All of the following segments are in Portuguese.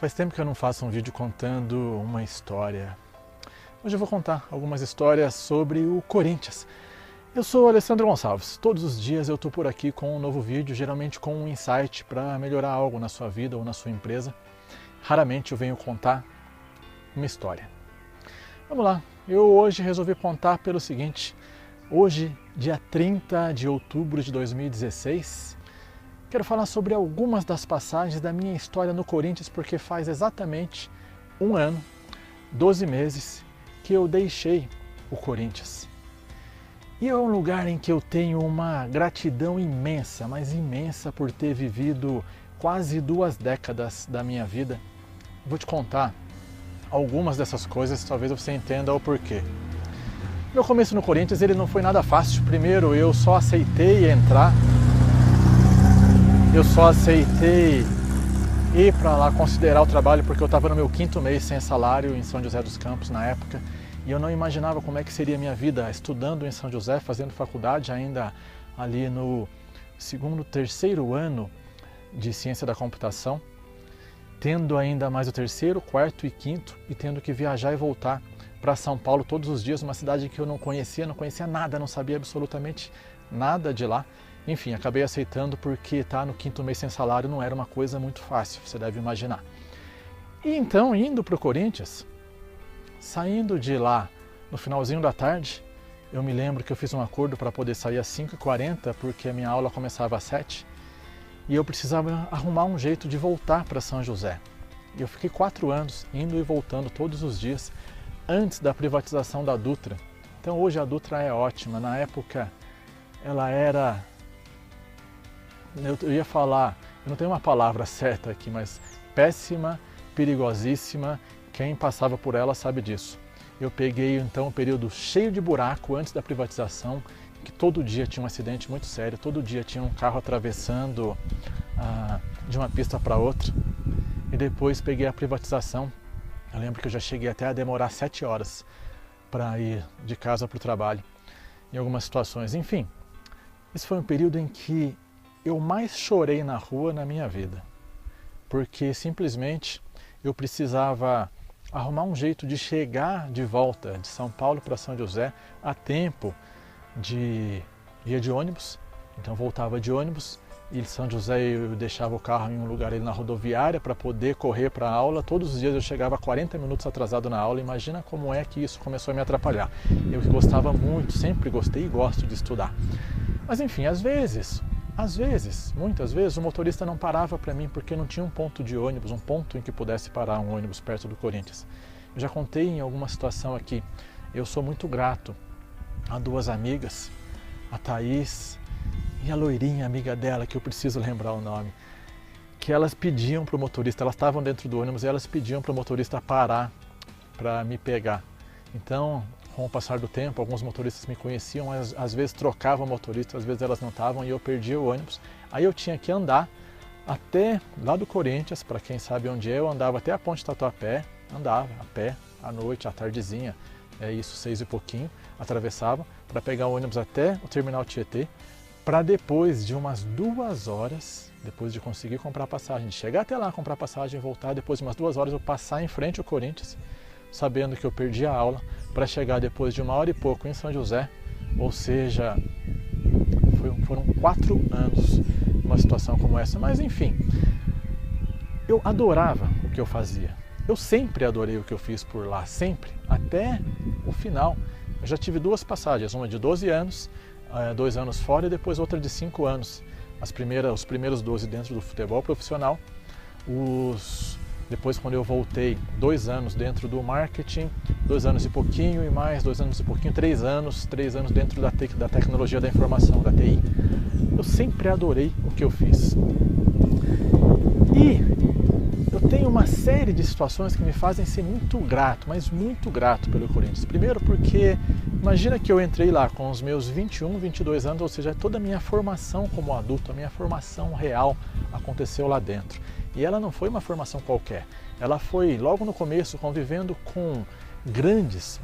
Faz tempo que eu não faço um vídeo contando uma história. Hoje eu vou contar algumas histórias sobre o Corinthians. Eu sou Alessandro Gonçalves. Todos os dias eu estou por aqui com um novo vídeo, geralmente com um insight para melhorar algo na sua vida ou na sua empresa. Raramente eu venho contar uma história. Vamos lá, eu hoje resolvi contar pelo seguinte. Hoje, dia 30 de outubro de 2016, quero falar sobre algumas das passagens da minha história no Corinthians, porque faz exatamente um ano, 12 meses, que eu deixei o Corinthians. E é um lugar em que eu tenho uma gratidão imensa, mas imensa, por ter vivido quase 2 décadas da minha vida. Vou te contar algumas dessas coisas, talvez você entenda o porquê. Meu começo no Corinthians ele não foi nada fácil. Primeiro, eu só aceitei entrar. Eu só aceitei ir para lá considerar o trabalho porque eu estava no meu 5º mês sem salário em São José dos Campos na época. E eu não imaginava como é que seria a minha vida estudando em São José, fazendo faculdade ainda ali no 2º, 3º ano de ciência da computação, tendo ainda mais o 3º, 4º e 5º e tendo que viajar e voltar para São Paulo todos os dias, uma cidade que eu não conhecia nada, não sabia absolutamente nada de lá. Enfim, acabei aceitando porque estar no 5º mês sem salário não era uma coisa muito fácil, você deve imaginar. E então, indo para o Corinthians, saindo de lá no finalzinho da tarde, eu me lembro que eu fiz um acordo para poder sair às 5h40, porque a minha aula começava às 7h, e eu precisava arrumar um jeito de voltar para São José. E eu fiquei 4 anos indo e voltando todos os dias, antes da privatização da Dutra. Então hoje a Dutra é ótima, na época ela era, eu ia falar, eu não tenho uma palavra certa aqui, mas péssima, perigosíssima, quem passava por ela sabe disso. Eu peguei então um período cheio de buraco antes da privatização, que todo dia tinha um acidente muito sério, todo dia tinha um carro atravessando de uma pista para outra, e depois peguei a privatização. Eu lembro que eu já cheguei até a demorar 7 horas para ir de casa para o trabalho, em algumas situações. Enfim, esse foi um período em que eu mais chorei na rua na minha vida, porque simplesmente eu precisava arrumar um jeito de chegar de volta de São Paulo para São José a tempo de ir de ônibus. Então voltava de ônibus e em São José eu deixava o carro em um lugar ali na rodoviária para poder correr para a aula. Todos os dias eu chegava 40 minutos atrasado na aula. Imagina como é que isso começou a me atrapalhar. Eu que gostava muito, sempre gostei e gosto de estudar. Mas enfim, muitas vezes o motorista não parava para mim porque não tinha um ponto de ônibus, um ponto em que pudesse parar um ônibus perto do Corinthians. Eu já contei em alguma situação aqui, eu sou muito grato a 2 amigas, a Thaís e a loirinha amiga dela, que eu preciso lembrar o nome, que elas pediam para o motorista, elas estavam dentro do ônibus e elas pediam para o motorista parar para me pegar. Então, com o passar do tempo, alguns motoristas me conheciam, mas às vezes trocavam motorista, às vezes elas não estavam e eu perdia o ônibus. Aí eu tinha que andar até lá do Corinthians, para quem sabe onde é, eu andava até a Ponte Tatuapé, andava a pé, à noite, à tardezinha, isso 6 e pouquinho, atravessava para pegar o ônibus até o Terminal Tietê, para depois de umas 2 horas, depois de conseguir comprar passagem, de chegar até lá, comprar passagem e voltar, depois de umas 2 horas eu passar em frente ao Corinthians, sabendo que eu perdi a aula, para chegar depois de 1 hora e pouco em São José, ou seja, foram 4 anos uma situação como essa. Mas enfim, eu adorava o que eu fazia, eu sempre adorei o que eu fiz por lá, sempre, até o final. Eu já tive 2 passagens, uma de 12 anos, 2 anos fora e depois outra de 5 anos. Os primeiros 12 dentro do futebol profissional, depois quando eu voltei 2 anos dentro do marketing, 2 anos e pouquinho e mais 2 anos e pouquinho, 3 anos dentro da tecnologia da informação, da TI. Eu sempre adorei o que eu fiz. E eu tenho uma série de situações que me fazem ser muito grato, mas muito grato pelo Corinthians. Primeiro porque, imagina que eu entrei lá com os meus 21, 22 anos, ou seja, toda a minha formação como adulto, a minha formação real aconteceu lá dentro. E ela não foi uma formação qualquer, ela foi logo no começo convivendo com grandes,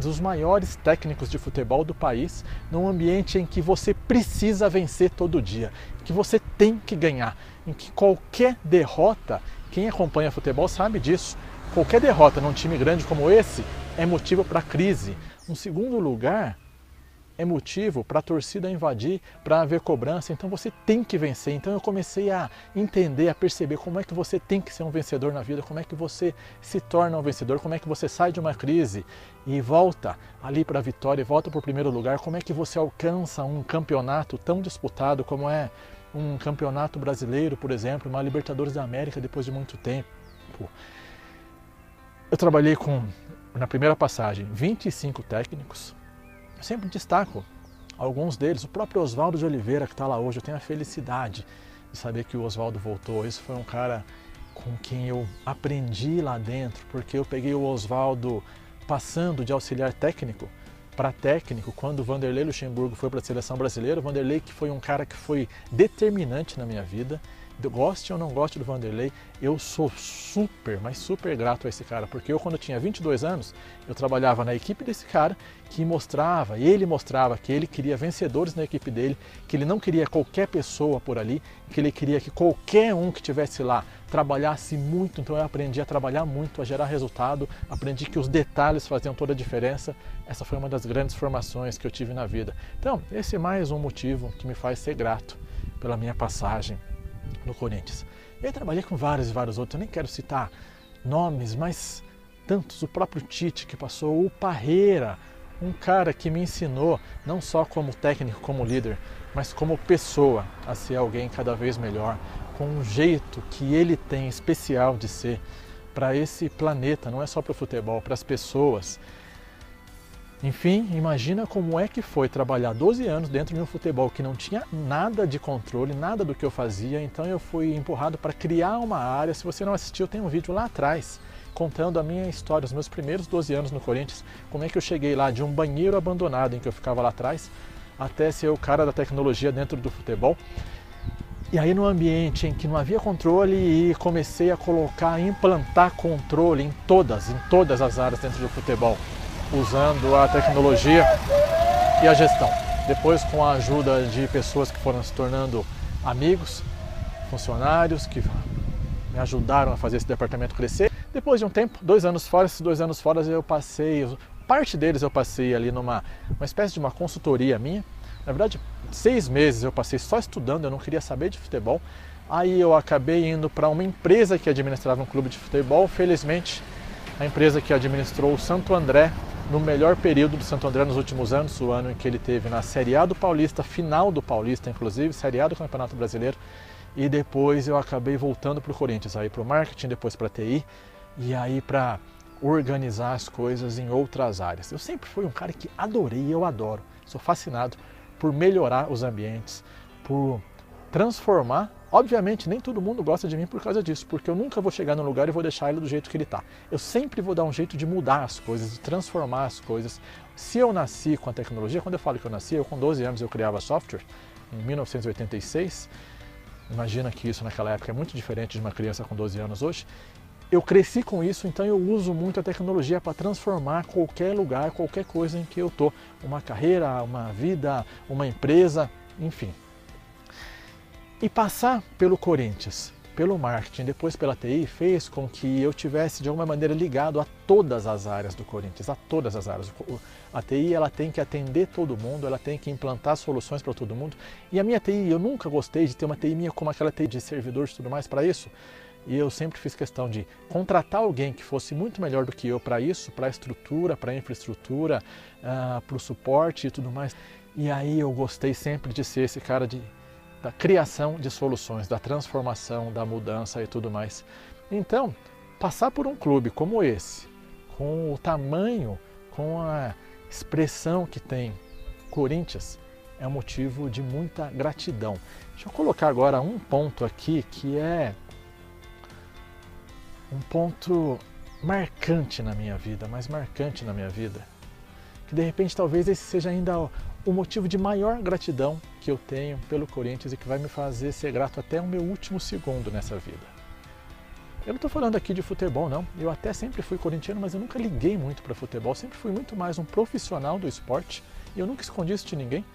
os maiores técnicos de futebol do país, num ambiente em que você precisa vencer todo dia, que você tem que ganhar, em que qualquer derrota Quem acompanha futebol sabe disso. Qualquer derrota num time grande como esse é motivo para crise. Um segundo lugar é motivo para a torcida invadir, para haver cobrança, então você tem que vencer. Então eu comecei a entender, a perceber como é que você tem que ser um vencedor na vida, como é que você se torna um vencedor, como é que você sai de uma crise e volta ali para a vitória, volta para o primeiro lugar, como é que você alcança um campeonato tão disputado como é um campeonato brasileiro, por exemplo, uma Libertadores da América depois de muito tempo. Eu trabalhei na primeira passagem, 25 técnicos. Eu sempre destaco alguns deles. O próprio Oswaldo de Oliveira, que está lá hoje, eu tenho a felicidade de saber que o Oswaldo voltou. Esse foi um cara com quem eu aprendi lá dentro, porque eu peguei o Oswaldo passando de auxiliar técnico para técnico quando o Vanderlei Luxemburgo foi para a seleção brasileira. O Vanderlei, que foi um cara que foi determinante na minha vida. Goste ou não goste do Vanderlei, eu sou super, mas super grato a esse cara, porque eu, quando eu tinha 22 anos, eu trabalhava na equipe desse cara, que mostrava, ele mostrava que ele queria vencedores na equipe dele, que ele não queria qualquer pessoa por ali, que ele queria que qualquer um que estivesse lá trabalhasse muito. Então eu aprendi a trabalhar muito, a gerar resultado, aprendi que os detalhes faziam toda a diferença. Essa foi uma das grandes formações que eu tive na vida. Então, esse é mais um motivo que me faz ser grato pela minha passagem no Corinthians. Eu trabalhei com vários e vários outros, eu nem quero citar nomes, mas tantos. O próprio Tite que passou, o Parreira, um cara que me ensinou não só como técnico, como líder, mas como pessoa a ser alguém cada vez melhor, com um jeito que ele tem especial de ser para esse planeta, não é só para o futebol, para as pessoas. Enfim, imagina como é que foi trabalhar 12 anos dentro de um futebol que não tinha nada de controle, nada do que eu fazia. Então eu fui empurrado para criar uma área. Se você não assistiu, tem um vídeo lá atrás contando a minha história, os meus primeiros 12 anos no Corinthians, como é que eu cheguei lá de um banheiro abandonado em que eu ficava lá atrás, até ser o cara da tecnologia dentro do futebol. E aí, no ambiente em que não havia controle, e comecei a implantar controle em todas as áreas dentro do futebol, usando a tecnologia e a gestão. Depois, com a ajuda de pessoas que foram se tornando amigos, funcionários, que me ajudaram a fazer esse departamento crescer. Depois de um tempo, 2 anos fora, esses 2 anos fora eu passei, parte deles eu passei ali numa espécie de uma consultoria minha. Na verdade, 6 meses eu passei só estudando, eu não queria saber de futebol. Aí eu acabei indo para uma empresa que administrava um clube de futebol. Felizmente, a empresa que administrou o Santo André, no melhor período do Santo André nos últimos anos, o ano em que ele teve na Série A do Paulista, final do Paulista, inclusive, Série A do Campeonato Brasileiro. E depois eu acabei voltando para o Corinthians, aí para o marketing, depois para a TI, e aí para organizar as coisas em outras áreas. Eu sempre fui um cara que adorei, eu adoro, sou fascinado por melhorar os ambientes, por transformar. Obviamente, nem todo mundo gosta de mim por causa disso, porque eu nunca vou chegar num lugar e vou deixar ele do jeito que ele está. Eu sempre vou dar um jeito de mudar as coisas, de transformar as coisas. Se eu nasci com a tecnologia, quando eu falo que eu nasci, eu com 12 anos eu criava software, em 1986, imagina que isso naquela época é muito diferente de uma criança com 12 anos hoje. Eu cresci com isso, então eu uso muito a tecnologia para transformar qualquer lugar, qualquer coisa em que eu estou. Uma carreira, uma vida, uma empresa, enfim. E passar pelo Corinthians, pelo marketing, depois pela TI, fez com que eu tivesse de alguma maneira ligado a todas as áreas do Corinthians, a todas as áreas. A TI ela tem que atender todo mundo, ela tem que implantar soluções para todo mundo. E a minha TI, eu nunca gostei de ter uma TI minha como aquela TI de servidores e tudo mais para isso. E eu sempre fiz questão de contratar alguém que fosse muito melhor do que eu para isso, para a estrutura, para a infraestrutura, para o suporte e tudo mais. E aí eu gostei sempre de ser esse cara da criação de soluções, da transformação, da mudança e tudo mais. Então, passar por um clube como esse, com o tamanho, com a expressão que tem Corinthians, é um motivo de muita gratidão. Deixa eu colocar agora um ponto aqui que é um ponto marcante na minha vida, mais marcante na minha vida, que de repente talvez esse seja ainda o motivo de maior gratidão que eu tenho pelo Corinthians e que vai me fazer ser grato até o meu último segundo nessa vida. Eu não estou falando aqui de futebol, não. Eu até sempre fui corintiano, mas eu nunca liguei muito para futebol. Sempre fui muito mais um profissional do esporte e eu nunca escondi isso de ninguém.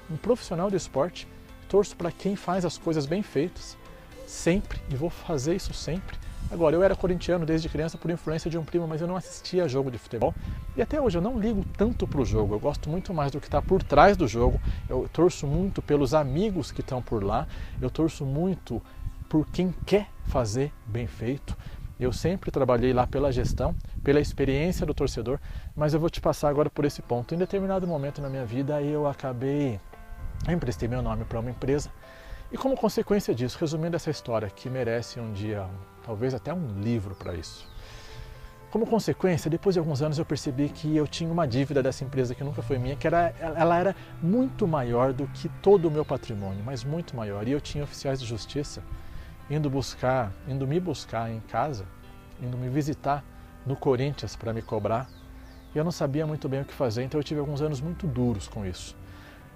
Um profissional do esporte, torço para quem faz as coisas bem feitas, sempre, e vou fazer isso sempre. Agora, eu era corintiano desde criança por influência de um primo, mas eu não assistia a jogo de futebol. E até hoje eu não ligo tanto para o jogo, eu gosto muito mais do que está por trás do jogo. Eu torço muito pelos amigos que estão por lá, eu torço muito por quem quer fazer bem feito. Eu sempre trabalhei lá pela gestão, pela experiência do torcedor, mas eu vou te passar agora por esse ponto. Em determinado momento na minha vida eu emprestei meu nome para uma empresa e como consequência disso, resumindo essa história que merece um dia, talvez até um livro para isso. Como consequência, depois de alguns anos eu percebi que eu tinha uma dívida dessa empresa que nunca foi minha, ela era muito maior do que todo o meu patrimônio, mas muito maior. E eu tinha oficiais de justiça indo me buscar em casa, indo me visitar no Corinthians para me cobrar. E eu não sabia muito bem o que fazer, então eu tive alguns anos muito duros com isso.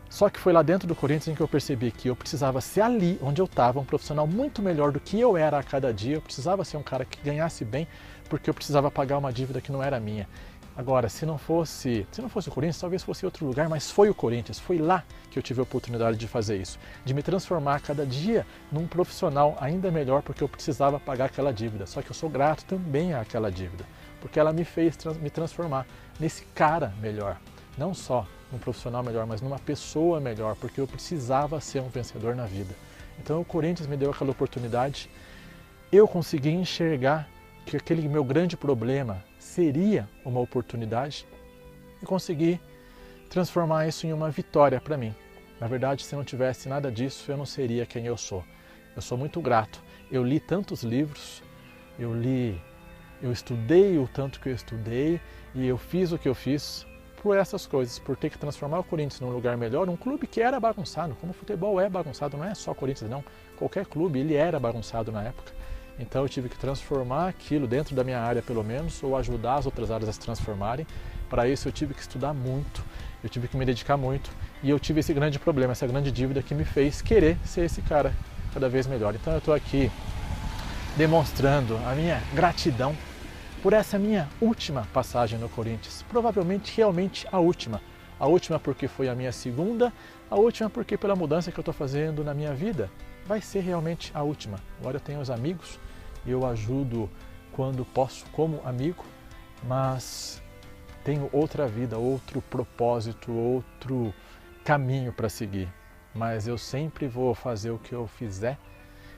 Só que foi lá dentro do Corinthians em que eu percebi que eu precisava ser ali onde eu estava, um profissional muito melhor do que eu era a cada dia. Eu precisava ser um cara que ganhasse bem, porque eu precisava pagar uma dívida que não era minha. Agora, se não fosse o Corinthians, talvez fosse outro lugar, mas foi o Corinthians, foi lá que eu tive a oportunidade de fazer isso, de me transformar a cada dia num profissional ainda melhor, porque eu precisava pagar aquela dívida. Só que eu sou grato também àquela dívida, porque ela me fez me transformar nesse cara melhor, não só num profissional melhor, mas numa pessoa melhor, porque eu precisava ser um vencedor na vida. Então o Corinthians me deu aquela oportunidade, eu consegui enxergar que aquele meu grande problema seria uma oportunidade e consegui transformar isso em uma vitória para mim. Na verdade, se não tivesse nada disso, eu não seria quem eu sou. Eu sou muito grato. Eu li tantos livros, eu estudei o tanto que eu estudei e eu fiz o que eu fiz por essas coisas, por ter que transformar o Corinthians num lugar melhor, um clube que era bagunçado, como o futebol é bagunçado, não é só o Corinthians não, qualquer clube, ele era bagunçado na época. Então eu tive que transformar aquilo dentro da minha área pelo menos, ou ajudar as outras áreas a se transformarem. Para isso eu tive que estudar muito, eu tive que me dedicar muito e eu tive esse grande problema, essa grande dívida que me fez querer ser esse cara cada vez melhor. Então eu estou aqui demonstrando a minha gratidão por essa minha última passagem no Corinthians, provavelmente realmente a última porque foi a minha segunda, a última porque pela mudança que eu estou fazendo na minha vida, vai ser realmente a última. Agora eu tenho os amigos, eu ajudo quando posso como amigo, mas tenho outra vida, outro propósito, outro caminho para seguir. Mas eu sempre vou fazer o que eu fizer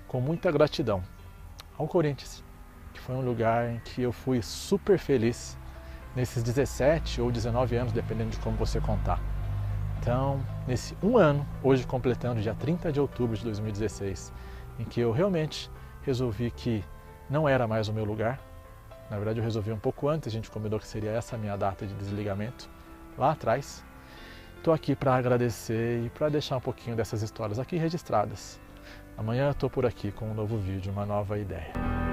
com muita gratidão ao Corinthians, que foi um lugar em que eu fui super feliz nesses 17 ou 19 anos, dependendo de como você contar. Então, nesse um ano, hoje completando dia 30 de outubro de 2016, em que eu realmente resolvi que não era mais o meu lugar. Na verdade, eu resolvi um pouco antes, a gente combinou que seria essa a minha data de desligamento, lá atrás. Estou aqui para agradecer e para deixar um pouquinho dessas histórias aqui registradas. Amanhã eu estou por aqui com um novo vídeo, uma nova ideia.